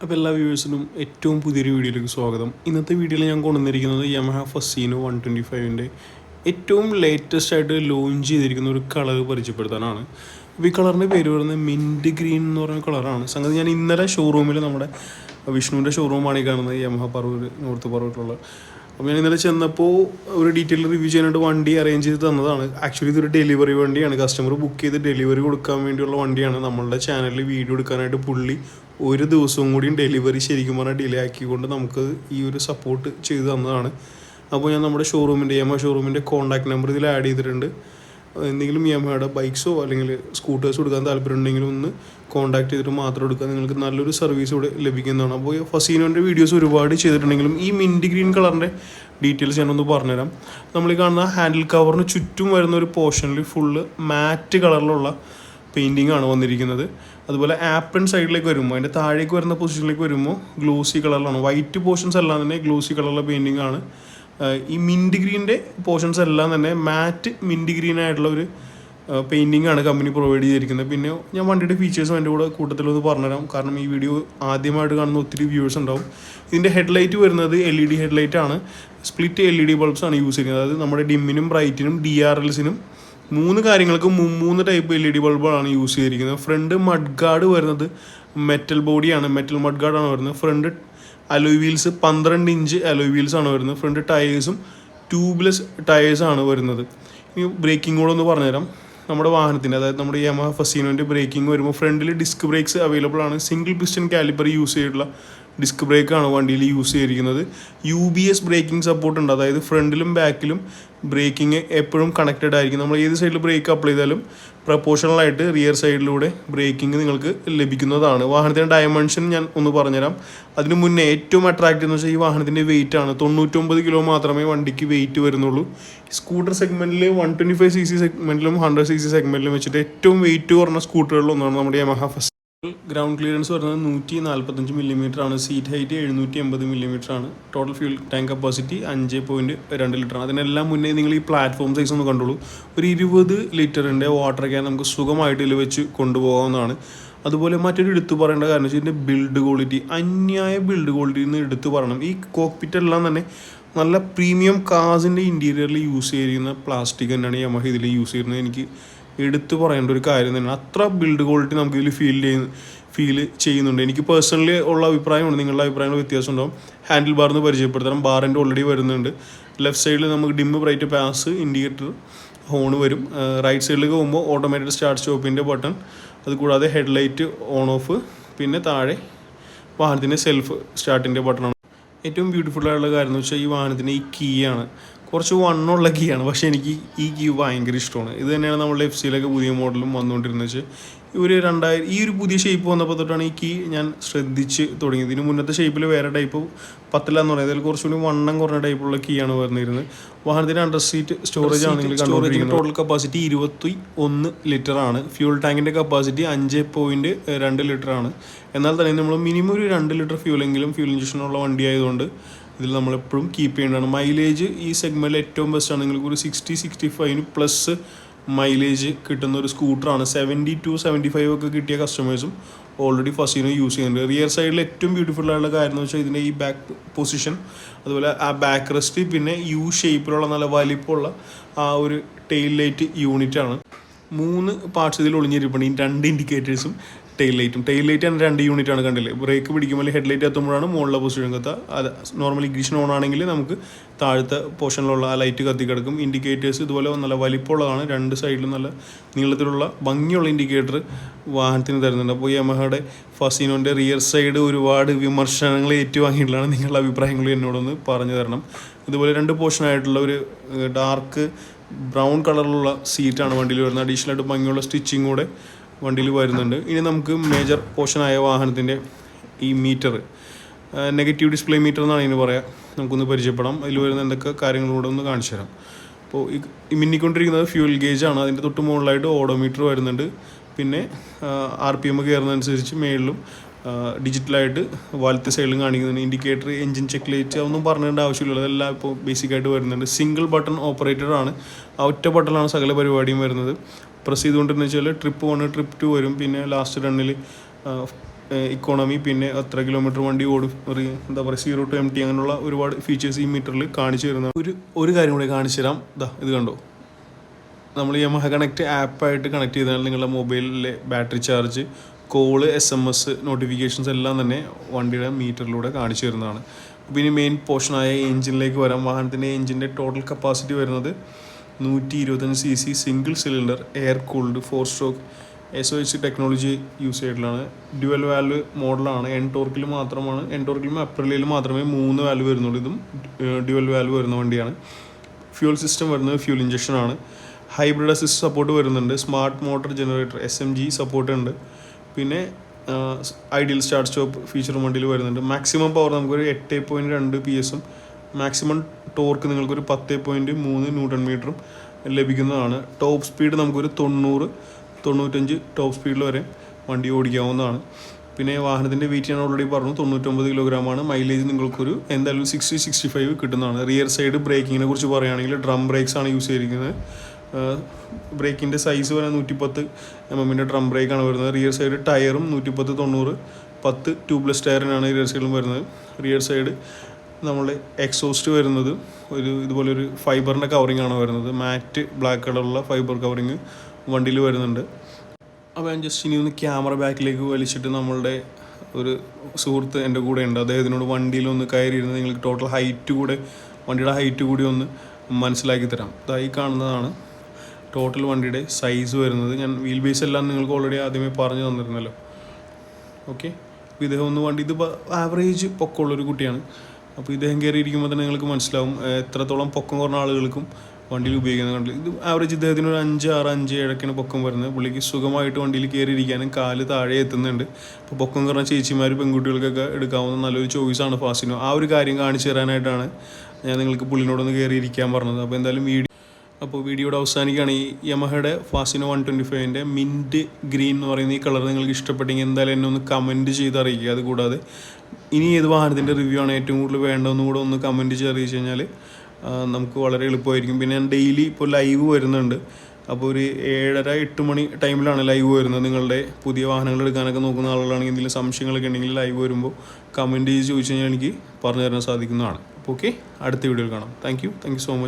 അപ്പോൾ എല്ലാ വ്യൂവേഴ്സിനും ഏറ്റവും പുതിയൊരു വീഡിയോയിലേക്ക് സ്വാഗതം. ഇന്നത്തെ വീഡിയോയിൽ ഞാൻ കൊണ്ടുവന്നിരിക്കുന്നത് യമഹ ഫസീനോ 125ൻ്റെ ഏറ്റവും ലേറ്റസ്റ്റ് ആയിട്ട് ലോഞ്ച് ചെയ്തിരിക്കുന്ന ഒരു കളർ പരിചയപ്പെടുത്താനാണ്. അപ്പോൾ ഈ കളറിൻ്റെ പേര് പറയുന്നത് മിൻറ്റ് ഗ്രീൻ എന്ന് പറയുന്ന കളറാണ്. സംഗതി ഞാൻ ഇന്നലെ ഷോറൂമിൽ നമ്മുടെ വിഷ്ണുവിൻ്റെ ഷോറൂമാണ് ഈ കാണുന്നത്, യമഹ പറവൂർ നോർത്ത് പറവൂരിലുള്ള. അപ്പോൾ ഞാൻ ഇന്നലെ ചെന്നപ്പോൾ ഒരു ഡീറ്റെയിൽ റിവ്യൂ ചെയ്യാനായിട്ട് വണ്ടി അറേഞ്ച് ചെയ്ത് തന്നതാണ്. ആക്ച്വലി ഇതൊരു ഡെലിവറി വണ്ടിയാണ്, കസ്റ്റമർ ബുക്ക് ചെയ്ത് ഡെലിവറി കൊടുക്കാൻ വേണ്ടിയുള്ള വണ്ടിയാണ്. നമ്മളുടെ ചാനലിൽ വീഡിയോ എടുക്കാനായിട്ട് പുള്ളി ഒരു ദിവസവും കൂടിയും ഡെലിവറി ശരിക്കും പറഞ്ഞാൽ ഡിലേ ആക്കിക്കൊണ്ട് നമുക്ക് ഈ ഒരു സപ്പോർട്ട് ചെയ്ത് തന്നതാണ്. അപ്പോൾ ഞാൻ നമ്മുടെ യമഹ ഷോറൂമിൻ്റെ കോൺടാക്ട് നമ്പർ ഇതിൽ ആഡ് ചെയ്തിട്ടുണ്ട്. എന്തെങ്കിലും യമഹയുടെ ബൈക്സോ അല്ലെങ്കിൽ സ്കൂട്ടേഴ്സോ എടുക്കാൻ താല്പര്യമുണ്ടെങ്കിലും ഒന്ന് കോൺടാക്ട് ചെയ്തിട്ട് മാത്രം എടുക്കുക, നിങ്ങൾക്ക് നല്ലൊരു സർവീസ് ഇവിടെ ലഭിക്കുന്നതാണ്. അപ്പോൾ ഫസീനോൻ്റെ വീഡിയോസ് ഒരുപാട് ചെയ്തിട്ടുണ്ടെങ്കിലും ഈ മിൻറ്റ് ഗ്രീൻ കളറിൻ്റെ ഡീറ്റെയിൽസ് ഞാനൊന്ന് പറഞ്ഞുതരാം. നമ്മൾ ഈ കാണുന്ന ഹാൻഡിൽ കവറിന് ചുറ്റും വരുന്ന ഒരു പോർഷനിൽ ഫുള്ള് മാറ്റ് കളറിലുള്ള പെയിൻറ്റിംഗ് ആണ് വന്നിരിക്കുന്നത്. അതുപോലെ ആപ്രൺ സൈഡിലേക്ക് വരുമ്പോൾ അതിൻ്റെ താഴേക്ക് വരുന്ന പൊസിഷനിലേക്ക് വരുമ്പോൾ ഗ്ലോസി കളറിലാണ്. വൈറ്റ് പോർഷൻസ് എല്ലാം തന്നെ ഗ്ലോസി കളറുള്ള പെയിൻറ്റിംഗ് ആണ്. ഈ മിൻറ്റ് ഗ്രീൻ്റെ പോർഷൻസ് എല്ലാം തന്നെ മാറ്റ് മിൻറ്റ് ഗ്രീൻ ആയിട്ടുള്ള ഒരു പെയിൻറ്റിംഗ് ആണ് കമ്പനി പ്രൊവൈഡ് ചെയ്തിരിക്കുന്നത്. പിന്നെ ഞാൻ വണ്ടിയുടെ ഫീച്ചേഴ്സും എൻ്റെ കൂടെ കൂട്ടത്തിലൊന്ന് പറഞ്ഞുതരാം, കാരണം ഈ വീഡിയോ ആദ്യമായിട്ട് കാണുന്ന ഒത്തിരി വ്യൂവേഴ്സ് ഉണ്ടാവും. ഇതിൻ്റെ ഹെഡ്ലൈറ്റ് വരുന്നത് LED ഹെഡ്ലൈറ്റ് ആണ്. സ്പ്ലിറ്റ് LED ബൾബ്സ് ആണ് യൂസ് ചെയ്യുന്നത്. അതായത് നമ്മുടെ ഡിമ്മിനും ബ്രൈറ്റിനും DRLസിനും 3 കാര്യങ്ങൾക്ക് 3 ടൈപ്പ് LED ബൾബുകളാണ് യൂസ് ചെയ്തിരിക്കുന്നത്. ഫ്രണ്ട് മഡ് ഗാർഡ് വരുന്നത് മെറ്റൽ ബോഡിയാണ്, മെറ്റൽ മഡ് ഗാർഡാണ് വരുന്നത്. Front alloy wheels 12 inch alloy വീൽസാണ് വരുന്നത്. ഫ്രണ്ട് ടയേഴ്സും ട്യൂബ്ലെസ് ടയേഴ്സാണ് വരുന്നത്. ഇനി ബ്രേക്കിംഗ് കൂടെ ഒന്ന് പറഞ്ഞുതരാം. നമ്മുടെ വാഹനത്തിൻ്റെ, അതായത് നമ്മുടെ യമഹ ഫസീനോൻ്റെ ബ്രേക്കിംഗ് വരുമ്പോൾ ഫ്രണ്ടിൽ ഡിസ്ക് ബ്രേക്സ് അവൈലബിൾ ആണ്. സിംഗിൾ പിസ്റ്റൺ കാലിപ്പർ യൂസ് ചെയ്തിട്ടുള്ള ഡിസ്ക് ബ്രേക്കാണ് വണ്ടിയിൽ യൂസ് ചെയ്തിരിക്കുന്നത്. UBS ബ്രേക്കിംഗ് സപ്പോർട്ട് ഉണ്ട്, അതായത് ഫ്രണ്ടിലും ബാക്കിലും ബ്രേക്കിംഗ് എപ്പോഴും കണക്റ്റഡ് ആയിരിക്കും. നമ്മൾ ഏത് സൈഡിൽ ബ്രേക്ക് അപ്ലൈ ചെയ്താലും പ്രപ്പോർഷണലായിട്ട് റിയർ സൈഡിലൂടെ ബ്രേക്കിംഗ് നിങ്ങൾക്ക് ലഭിക്കുന്നതാണ്. വാഹനത്തിൻ്റെ ഡയമെൻഷൻ ഞാൻ ഒന്ന് പറഞ്ഞുതരാം. അതിന് മുന്നേ ഏറ്റവും അട്രാക്റ്റീവ് എന്ന് വെച്ചാൽ ഈ വാഹനത്തിൻ്റെ വെയിറ്റ് ആണ്. 99 കിലോ മാത്രമേ വണ്ടിക്ക് വെയിറ്റ് വരുന്നുള്ളൂ. സ്കൂട്ടർ സെഗ്മെൻറ്റിൽ 125cc സെഗ്മെൻറ്റിലും 100cc സെഗ്മെൻറ്റിലും വെച്ചിട്ട് ഏറ്റവും വെയിറ്റ് കുറഞ്ഞ സ്കൂട്ടറുകളിലൊന്നാണ് നമ്മുടെ യമഹ ഫസീനോ. ഗ്രൗണ്ട് ക്ലിയറൻസ് വരുന്നത് 145 mm ആണ്. സീറ്റ് ഹൈറ്റ് 780 mm ആണ്. Total fuel tank capacity 5.2 litre ആണ്. അതിനെല്ലാം മുന്നേ നിങ്ങൾ ഈ പ്ലാറ്റ്ഫോം സൈസ് ഒന്ന് കണ്ടോളൂ. ഒരു 20 ലിറ്ററിൻ്റെ വാട്ടർ ക്യാൻ നമുക്ക് സുഖമായിട്ട് ഇതിൽ വെച്ച് കൊണ്ടുപോകാവുന്നതാണ്. അതുപോലെ മറ്റൊരു എടുത്തു പറയേണ്ട കാരണം വെച്ചാൽ ഇതിൻ്റെ ബിൽഡ് ക്വാളിറ്റി, അന്യായ ബിൽഡ് ക്വാളിറ്റി എന്ന് എടുത്തു പറയണം. ഈ കോക്പിറ്റ് എല്ലാം തന്നെ നല്ല പ്രീമിയം കാസിൻ്റെ ഇൻറ്റീരിയറിൽ യൂസ് ചെയ്തിരിക്കുന്ന പ്ലാസ്റ്റിക് തന്നെയാണ് യമഹ ഇതിൽ യൂസ് ചെയ്യുന്നത്. എനിക്ക് എടുത്തു പറയേണ്ട ഒരു കാര്യം തന്നെയാണ്. അത്ര ബിൽഡ് ക്വാളിറ്റി നമുക്ക് ഇതിൽ ഫീൽ ചെയ്യുന്നുണ്ട്. എനിക്ക് പേഴ്സണലി ഉള്ള അഭിപ്രായമുണ്ട്, നിങ്ങളുടെ അഭിപ്രായങ്ങൾ വ്യത്യാസം ഉണ്ടാവും. ഹാൻഡിൽ ബാർന്ന് പരിചയപ്പെടുത്തണം. ബാറിൻ്റെ ഓൾറെഡി വരുന്നുണ്ട്. ലെഫ്റ്റ് സൈഡിൽ നമുക്ക് dim bright pass indicator horn വരും. റൈറ്റ് സൈഡിലേക്ക് പോകുമ്പോൾ ഓട്ടോമാറ്റിക് സ്റ്റാർട്ട് സ്റ്റോപ്പിൻ്റെ ബട്ടൺ, അതുകൂടാതെ ഹെഡ്ലൈറ്റ് ഓൺ ഓഫ്, പിന്നെ താഴെ വാഹനത്തിൻ്റെ സെൽഫ് സ്റ്റാർട്ടിൻ്റെ ബട്ടണാണ്. ഏറ്റവും ബ്യൂട്ടിഫുൾ ആയിട്ടുള്ള കാര്യം എന്ന് വെച്ചാൽ ഈ വാഹനത്തിൻ്റെ ഈ കീ ആണ്. കുറച്ച് വണ്ണമുള്ള കീ ആണ്, പക്ഷേ എനിക്ക് ഈ കീ ഭയങ്കര ഇഷ്ടമാണ്. ഇത് തന്നെയാണ് നമ്മളുടെ FC-യിലൊക്കെ പുതിയ മോഡലും വന്നുകൊണ്ടിരുന്നത്. വെച്ചാൽ ഈ ഒരു പുതിയ ഷേപ്പ് വന്നപ്പോൾ തൊട്ടാണ് ഈ കീ ഞാൻ ശ്രദ്ധിച്ച് തുടങ്ങിയത്. ഇതിന് മുന്നത്തെ ഷേപ്പിൽ വേറെ ടൈപ്പ് 10 എന്ന് പറയുന്നത്, അതിൽ കുറച്ചുകൂടി വണ്ണം കുറഞ്ഞ ടൈപ്പുള്ള കീ ആണ് വരുന്നിരുന്നത്. വാഹനത്തിൻ്റെ അണ്ടർ സീറ്റ് സ്റ്റോറേജ് ആണെങ്കിൽ ടോട്ടൽ കപ്പാസിറ്റി 21 ലിറ്റർ ആണ്. ഫ്യൂൾ ടാങ്കിൻ്റെ കപ്പാസിറ്റി 5.2 ലിറ്റർ ആണ്. എന്നാൽ തന്നെ നമ്മൾ മിനിമം ഒരു 2 ലിറ്റർ ഫ്യൂലെങ്കിലും ഫ്യൂൽ ഇഞ്ചക്ഷനുള്ള വണ്ടി ആയതുകൊണ്ട് ഇതിൽ നമ്മളെപ്പോഴും കീപ്പ് ചെയ്യേണ്ടതാണ്. മൈലേജ് ഈ സെഗ്മെൻറ്റിൽ ഏറ്റവും ബെസ്റ്റാണ്. നിങ്ങൾക്ക് ഒരു 60-65 പ്ലസ് മൈലേജ് കിട്ടുന്ന ഒരു സ്കൂട്ടറാണ്. 70-75 ഒക്കെ കിട്ടിയ കസ്റ്റമേഴ്സും ഓൾറെഡി ഫസീനോ യൂസ് ചെയ്യുന്നുണ്ട്. റിയർ സൈഡിൽ ഏറ്റവും ബ്യൂട്ടിഫുൾ ആയിട്ടുള്ള കാര്യം എന്ന് വെച്ചാൽ ഇതിൻ്റെ ഈ ബാക്ക് പൊസിഷൻ, അതുപോലെ ആ ബാക്ക് റെസ്റ്റ്, പിന്നെ ഷേപ്പിലുള്ള നല്ല വലിപ്പമുള്ള ആ ഒരു ടെയിൽ ലൈറ്റ് യൂണിറ്റാണ്. 3 പാർട്സ് ഇതിൽ ഒളിഞ്ഞിരിപ്പുണ്ട്. ഈ 2 ഇൻഡിക്കേറ്റേഴ്സും ടെയിൽ ലൈറ്റും. ടെയിൽ ലൈറ്റാണ് 2 യൂണിറ്റാണ്, കണ്ടില്ലേ. ബ്രേക്ക് പിടിക്കുമ്പോൾ ഹെഡ്ലൈറ്റ് എത്തുമ്പോഴാണ് മുകളിലെ പൊസിഷൻ കത്തുക. അത് നോർമലി ഇഗ്നിഷൻ ഓൺ ആണെങ്കിൽ നമുക്ക് താഴത്തെ പോർഷനിലുള്ള ആ ലൈറ്റ് കത്തിക്കിടക്കും. ഇൻഡിക്കേറ്റേഴ്സ് ഇതുപോലെ നല്ല വലിപ്പമുള്ളതാണ്. 2 സൈഡിലും നല്ല നീളത്തിലുള്ള ഭംഗിയുള്ള ഇൻഡിക്കേറ്റർ വാഹനത്തിന് തരുന്നുണ്ട്. അപ്പോൾ യമഹയുടെ ഫസീനോൻ്റെ റിയർ സൈഡ് ഒരുപാട് വിമർശനങ്ങൾ ഏറ്റുവാങ്ങിയിട്ടുള്ളതാണ്. നിങ്ങളുടെ അഭിപ്രായങ്ങൾ എന്നോടൊന്ന് പറഞ്ഞു തരണം. ഇതുപോലെ 2 പോർഷനായിട്ടുള്ള ഒരു ഡാർക്ക് ബ്രൗൺ കളറിലുള്ള സീറ്റാണ് വണ്ടിയിൽ വരുന്നത്. അഡീഷണലായിട്ട് ഭംഗിയുള്ള സ്റ്റിച്ചിങ് കൂടെ വണ്ടിയിൽ വരുന്നുണ്ട്. ഇനി നമുക്ക് മേജർ പോർഷനായ വാഹനത്തിൻ്റെ ഈ മീറ്റർ, നെഗറ്റീവ് ഡിസ്പ്ലേ മീറ്റർ എന്നാണ് ഇതിന് പറയുക, നമുക്കൊന്ന് പരിചയപ്പെടാം. അതിൽ വരുന്ന എന്തൊക്കെ കാര്യങ്ങളൂടെ ഒന്ന് കാണിച്ചു തരാം. അപ്പോൾ ഈ മിന്നിക്കൊണ്ടിരിക്കുന്നത് ഫ്യൂൽ ഗേജാണ്. അതിൻ്റെ തൊട്ട് മുകളിലായിട്ട് ഓഡോമീറ്റർ വരുന്നുണ്ട്. പിന്നെ RPM കയറുന്നതനുസരിച്ച് മേളിലും ഡിജിറ്റലായിട്ട് വലത്തെ സൈഡിലും കാണിക്കുന്നുണ്ട്. ഇൻഡിക്കേറ്റർ, എഞ്ചിൻ ചെക്ക് ലൈറ്റ്, അതൊന്നും പറഞ്ഞേണ്ട ആവശ്യമില്ല, അതെല്ലാം ഇപ്പോൾ ബേസിക്കായിട്ട് വരുന്നുണ്ട്. സിംഗിൾ ബട്ടൺ ഓപ്പറേറ്ററാണ്. ആ ഒറ്റ ബട്ടണാണ് സകല പരിപാടിയും വരുന്നത്. പ്രസ് ചെയ്തുകൊണ്ടിരുന്ന വെച്ചാൽ ട്രിപ്പ് 1 ട്രിപ്പ് 2 വരും. പിന്നെ ലാസ്റ്റ് റണ്ണിൽ ഇക്കോണമി, പിന്നെ എത്ര കിലോമീറ്റർ വണ്ടി ഓടും, എന്താ പറയുക 0 to MT അങ്ങനെയുള്ള ഒരുപാട് ഫീച്ചേഴ്സ് ഈ മീറ്ററിൽ കാണിച്ചു തരുന്ന ഒരു കാര്യം കൂടി കാണിച്ചു തരാം. ഇത് കണ്ടോ, നമ്മൾ യമഹ കണക്ട് ആപ്പായിട്ട് കണക്ട് ചെയ്താൽ നിങ്ങളുടെ മൊബൈലിലെ battery charge, call, SMS notifications എല്ലാം തന്നെ വണ്ടിയുടെ മീറ്ററിലൂടെ കാണിച്ചു തരുന്നതാണ്. അപ്പോൾ ഇനി മെയിൻ പോർഷനായ എഞ്ചിനിലേക്ക് വരാം. വാഹനത്തിൻ്റെ എഞ്ചിൻ്റെ ടോട്ടൽ കപ്പാസിറ്റി വരുന്നത് 125 cc single cylinder air cooled 4 stroke SOHC technology use ചെയ്തിട്ടുള്ളതാണ്. ഡ്യുവൽ വാൽവ് മോഡലാണ്. എൻ ടോർക്കിലും അപ്രിലിയിലും മാത്രമേ 3 വാൽവ് വരുന്നുള്ളൂ. ഇതും ഡ്യുവൽ വാൽവ് വരുന്ന വണ്ടിയാണ്. ഫ്യൂൽ സിസ്റ്റം വരുന്നത് ഫ്യൂൽ ഇഞ്ചക്ഷനാണ്. ഹൈബ്രിഡ് അസിസ്റ്റ് സപ്പോർട്ട് വരുന്നുണ്ട്. Smart motor generator SMG support ഉണ്ട്. പിന്നെ ഐഡിയൽ സ്റ്റാർട്ട് സ്റ്റോപ്പ് ഫീച്ചർ വണ്ടിയിൽ വരുന്നുണ്ട്. മാക്സിമം പവർ നമുക്കൊരു 8.2 PS മാക്സിമം ടോർക്ക് നിങ്ങൾക്കൊരു 10.3 Nm ലഭിക്കുന്നതാണ്. ടോപ്പ് സ്പീഡ് നമുക്കൊരു 90-95 ടോപ്പ് സ്പീഡിൽ വരെ വണ്ടി ഓടിക്കാവുന്നതാണ്. പിന്നെ വാഹനത്തിൻ്റെ വെയിറ്റ് ഞാൻ ഓൾറെഡി പറഞ്ഞു, 99 കിലോഗ്രാമാണ്. മൈലേജ് നിങ്ങൾക്കൊരു എന്തായാലും 60-65 കിട്ടുന്നതാണ്. റിയർ സൈഡ് ബ്രേക്കിങ്ങിനെ കുറിച്ച് പറയുകയാണെങ്കിൽ ഡ്രം ബ്രേക്സ് ആണ് യൂസ് ചെയ്തിരിക്കുന്നത്. ബ്രേക്കിൻ്റെ സൈസ് വരെ 110 mm ഡ്രം ബ്രേക്കാണ് വരുന്നത്. റിയർ സൈഡ് ടയറും 110-90 ട്യൂബ്ലെസ് ടയറിനാണ് റിയർ സൈഡിലും വരുന്നത്. റിയർ സൈഡ് നമ്മൾ എക്സോസ്റ്റ് വരുന്നത് ഇതുപോലൊരു ഫൈബറിൻ്റെ കവറിങ് ആണ് വരുന്നത്. മാറ്റ് ബ്ലാക്ക് കളറുള്ള ഫൈബർ കവറിങ് വണ്ടിയിൽ വരുന്നുണ്ട്. അപ്പോൾ ഞാൻ ജസ്റ്റ് ഇനി ഒന്ന് ക്യാമറ ബാക്കിലേക്ക് വലിച്ചിട്ട് നമ്മളുടെ ഒരു സുഹൃത്ത് എൻ്റെ കൂടെ ഉണ്ട്, അദ്ദേഹത്തിനോട് വണ്ടിയിലൊന്ന് കയറിയിരുന്ന് നിങ്ങൾക്ക് ടോട്ടൽ വണ്ടിയുടെ ഹൈറ്റ് കൂടി ഒന്ന് മനസ്സിലാക്കി തരാം. ഇതായി കാണുന്നതാണ് ടോട്ടൽ വണ്ടിയുടെ സൈസ് വരുന്നത്. ഞാൻ വീൽ ബേസ് എല്ലാം നിങ്ങൾക്ക് ഓൾറെഡി ആദ്യമേ പറഞ്ഞു തന്നിരുന്നല്ലോ. ഓക്കെ, അപ്പോൾ ഇദ്ദേഹം വണ്ടി ഇത് ആവറേജ് പൊക്കമുള്ളൊരു കുട്ടിയാണ്. അപ്പോൾ ഇദ്ദേഹം കയറിയിരിക്കുമ്പോൾ തന്നെ നിങ്ങൾക്ക് മനസ്സിലാവും എത്രത്തോളം പൊക്കം കുറഞ്ഞ ആളുകൾക്കും വണ്ടിയിൽ ഉപയോഗിക്കുന്ന കണ്ടില്ല. ഇത് ആവറേജ് ഇദ്ദേഹത്തിന് ഒരു 5-6-5-7 പൊക്കം വരുന്നത്. പുള്ളിക്ക് സുഖമായിട്ട് വണ്ടിയിൽ കയറിയിരിക്കാനും കാല് താഴെ എത്തുന്നുണ്ട്. അപ്പോൾ പൊക്കം കുറഞ്ഞ ചേച്ചിമാർ പെൺകുട്ടികൾക്കൊക്കെ എടുക്കാവുന്ന നല്ലൊരു ചോയ്സാണ് ഫാസിനോ. ആ ഒരു കാര്യം കാണിച്ചു തരാനായിട്ടാണ് ഞാൻ നിങ്ങൾക്ക് പുള്ളിനോടൊന്ന് കയറിയിരിക്കാൻ പറഞ്ഞത്. അപ്പോൾ എന്തായാലും വീഡിയോയുടെ അവസാനിക്കുകയാണ്. ഈ യമഹയുടെ ഫാസിനോ 125ൻ്റെ മിൻറ്റ് ഗ്രീൻ എന്ന് പറയുന്ന ഈ കളർ നിങ്ങൾക്ക് ഇഷ്ടപ്പെട്ടെങ്കിൽ എന്തായാലും എന്നെ ഒന്ന് കമൻറ്റ് ചെയ്ത് അറിയിക്കുക. അതുകൂടാതെ ഇനി ഏത് വാഹനത്തിൻ്റെ റിവ്യൂ ആണ് ഏറ്റവും കൂടുതൽ വേണ്ടതെന്നും കൂടെ ഒന്ന് കമൻറ്റ് ചെയ്ത് അറിയിച്ചു കഴിഞ്ഞാൽ നമുക്ക് വളരെ എളുപ്പമായിരിക്കും. പിന്നെ ഞാൻ ഡെയിലി ഇപ്പോൾ ലൈവ് വരുന്നുണ്ട്. അപ്പോൾ ഒരു 7:30-8 മണി ടൈമിലാണ് ലൈവ് വരുന്നത്. നിങ്ങളുടെ പുതിയ വാഹനങ്ങൾ എടുക്കാനൊക്കെ നോക്കുന്ന ആളുകളാണെങ്കിൽ എന്തെങ്കിലും സംശയങ്ങളൊക്കെ ഉണ്ടെങ്കിൽ ലൈവ് വരുമ്പോൾ കമൻറ്റ് ചെയ്ത് ചോദിച്ചു കഴിഞ്ഞാൽ എനിക്ക് പറഞ്ഞു തരാൻ സാധിക്കുന്നതാണ്. അപ്പോൾ ഓക്കെ, അടുത്ത വീഡിയോയിൽ കാണാം. Thank you so much.